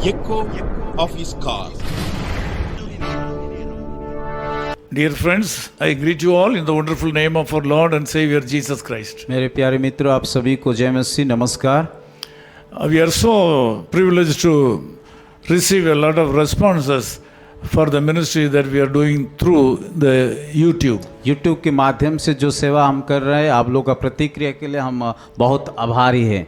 echo of his call. Dear friends, I greet you all in the wonderful name of our Lord and Savior Jesus Christ. मेरे प्यारे मित्रों, आप सभी को जय मसीह, नमस्कार। We are so privileged to receive a lot of responses for the ministry that we are doing through the YouTube. YouTube के माध्यम से जो सेवा हम कर रहे हैं, आप लोग का प्रतिक्रिया के लिए हम बहुत आभारी हैं।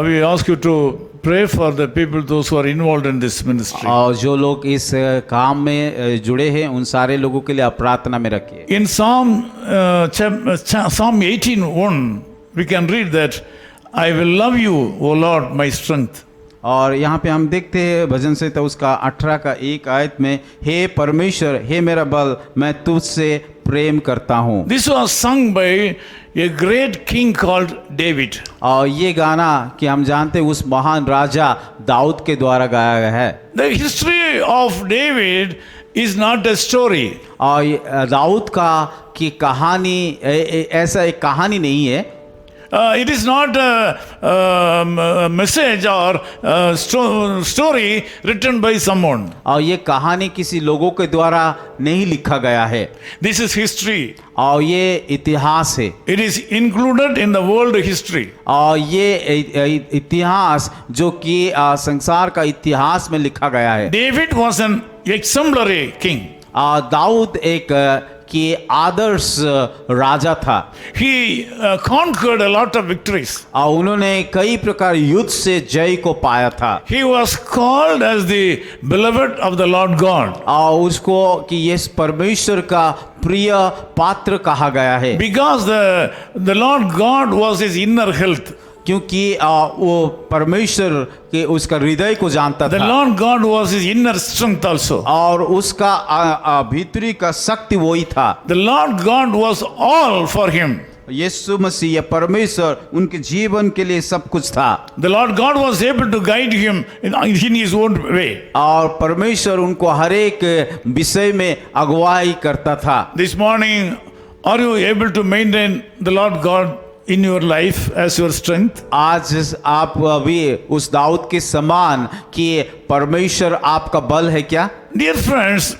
We ask you to pray for the people, those who are involved in this ministry. और जो लोग इस काम में जुड़े हैं, उन सारे लोगों के लिए आप प्रार्थना में रखिए। In Psalm 18:1, we can read that, I will love you, O Lord, my strength. और यहाँ पे हम देखते हैं भजन संहिता उसका 18 का 1 आयत में, हे परमेश्वर, हे मेरा बल, मैं तुझसे प्रेम करता हूँ। This was sung by a great king called David. और ये गाना कि हम जानते हैं उस महान राजा दाऊद के द्वारा गाया गया है। The history of David is not a story. और दाऊद का की कहानी ऐसा एक कहानी नहीं है। It is not a message or a story written by someone. और ये कहानी किसी लोगों के द्वारा नहीं लिखा गया है। This is history. और ये इतिहास है। It is included in the world history. और ये इतिहास जो कि संसार का इतिहास में लिखा गया है। David was an exemplary king. Dawood एक कि आदर्श राजा था। He conquered a lot of victories. और उन्होंने कई प्रकार युद्ध से जय को पाया था। He was called as the beloved of the Lord God. और उसको कि ये परमेश्वर का प्रिय पात्र कहा गया है। Because the Lord God was his inner health. क्योंकि वो परमेश्वर के उसका हृदय को जानता The था। Lord God was his inner strength also. और उसका भीतरी का शक्ति वही था। The Lord God was all for him. यीशु मसीह या परमेश्वर उनके जीवन के लिए सब कुछ था। The Lord God was able to guide him in his own way. और परमेश्वर उनको हर एक विषय में अगुवाई करता था। This morning, are you able to maintain the Lord God in your life as your strength? आज आप अभी उस दाऊद के समान कि परमेश्वर आपका बल है क्या? Dear friends,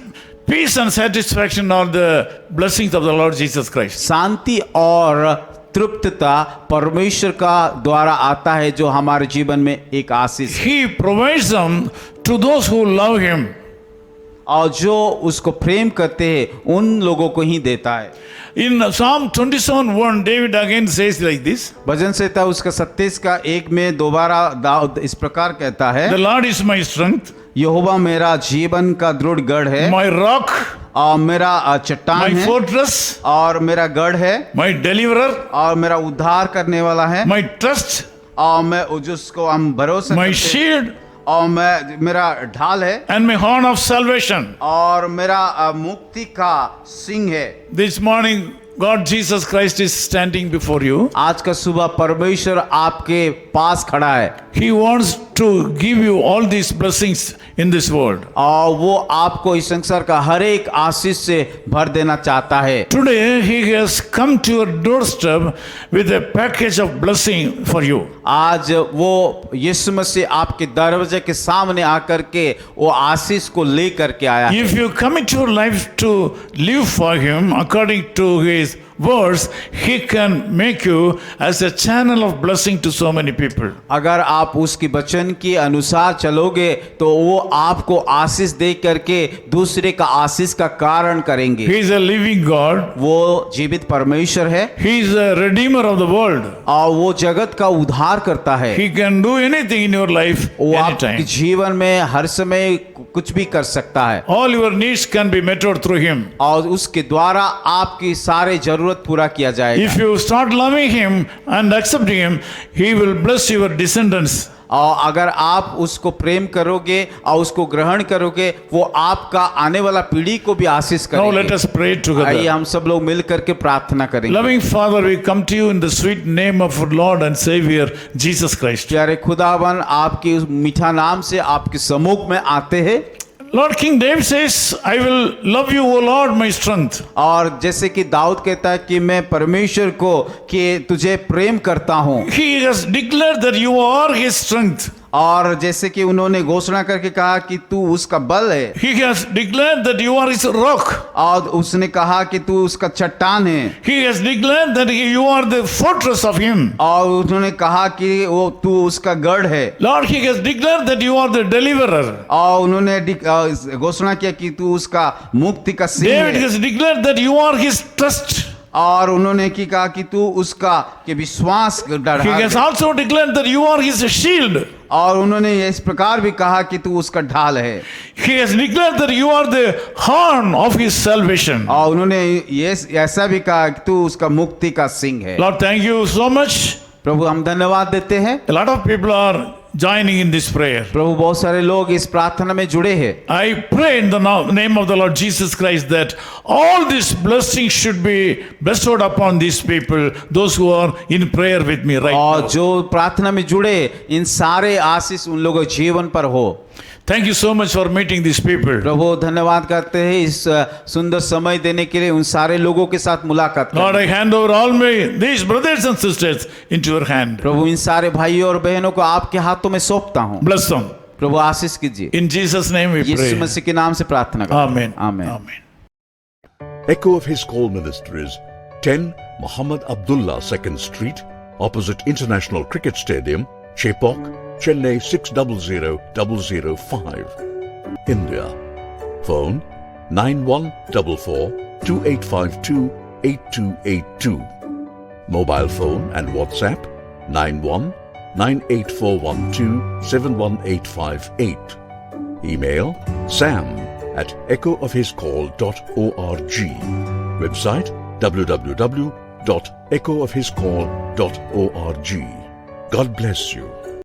peace and satisfaction are the blessings of the Lord Jesus Christ. शांति और तृप्तता परमेश्वर का द्वारा आता है जो हमारे जीवन में एक आशीष है। He provides them to those who love him. और जो उसको प्रेम करते हैं उन लोगों को ही देता है। In Psalm 27:1, David again says like this. भजन संहिता उसका 27 का 1 में दोबारा दाऊद इस प्रकार कहता है, The Lord is my strength, यहोवा मेरा जीवन का दृढ़ गढ़ है, my rock, और मेरा चट्टान my है, fortress, और मेरा गढ़ है, my deliverer, और मेरा उद्धार करने वाला है, my trust, और मैं जिसको हम भरोसा my करते हैं, shield, और मेरा ढाल है, and my horn of salvation. और मेरा मुक्ति का सिंह है। This morning, God Jesus Christ is standing before you. आज का सुबह परमेश्वर आपके पास खड़ा है। He wants to give you all these blessings in this world. और वो आपको इस संसार का हर एक आशीष से भर देना चाहता है। Today, He has come to your doorstep with a package of blessing for you. आज वो यीशु मसीह आपके दरवाजे के सामने आकर के वो आशीष को लेकर के आया है। If you commit your life to live for Him according to His words, He can make you as a channel of blessing to so many people. अगर आप उसके वचन के अनुसार चलोगे तो वो आपको आशीष दे करके दूसरे का आशीष का कारण करेंगे। He is a living God. वो जीवित परमेश्वर है। He is a redeemer of the world. और वो जगत का उद्धार करता है। He can do anything in your life वो आपके anytime. जीवन में हर समय कुछ भी कर सकता है। All your needs can be met out through Him. और उसके द्वारा आपकी सारे जरूरत पूरा किया जाएगा। If you start loving Him and accepting Him, He will bless your descendants. और अगर आप उसको प्रेम करोगे और उसको ग्रहण करोगे, वो आपका आने वाला पीढ़ी को भी आशीष Now let करेंगे। us pray आइए together. हम सब लोग मिल करके प्रार्थना करेंगे। Loving Father, we come to you in the sweet name of our Lord and Savior Jesus Christ. प्यारे खुदावन, आपके उस मीठा नाम से आपके सम्मुख में आते हैं। Lord, King David says, I will love you, O Lord, my strength. और जैसे कि दाऊद कहता है कि मैं परमेश्वर को कि तुझे प्रेम करता हूँ। He has declared that you are his strength. और जैसे कि उन्होंने घोषणा करके कहा कि तू उसका बल है, He has declared that you are his rock. और उसने कहा कि तू उसका चट्टान है, He has declared that you are the fortress of him. और उन्होंने कहा कि वो तू उसका गढ़ है, Lord, he has declared that you are the deliverer. और उन्होंने घोषणा किया कि तू उसका मुक्ति का सिंह David है, has declared that you are his trust. और उन्होंने की कहा कि तू उसका के विश्वास He ढाल has है, also declared that you are his shield. और उन्होंने इस प्रकार भी कहा कि तू उसका ढाल है, He has declared that you are the horn of his salvation. और उन्होंने ये ऐसा भी कहा कि तू उसका मुक्ति का सिंह है। Lord, thank you so much. प्रभु हम धन्यवाद देते हैं। A lot of people are joining in this prayer. प्रभु बहुत सारे लोग इस प्रार्थना में जुड़े हैं। I pray in the name of the Lord Jesus Christ that all these blessings should be bestowed upon these people, those who are in prayer with me right और now. जो प्रार्थना में जुड़े इन सारे आशीष उन लोगों के जीवन पर हो। Thank you so much for meeting these people. प्रभु धन्यवाद करते हैं इस सुंदर समय देने के लिए उन सारे लोगों के साथ मुलाकात Lord, करने। I hand over all these brothers and sisters into your hand. प्रभु इन सारे भाइयों और बहनों को आपके हाथों में सौंपता हूँ। Bless them. प्रभु आशीष कीजिए। In Jesus' name we Yeshu pray. मसीह के नाम से प्रार्थना करते हैं। Amen. आमीन। Amen. Echo of His Call Ministries, 10 Muhammad Abdullah 2nd Street, opposite International Cricket Stadium, Chepauk, Chennai 600005, India. Phone 9144-2852-8282. Mobile phone and WhatsApp 91-98412-71858. Email sam@echoofhiscall.org. Website www.echoofhiscall.org. God bless you.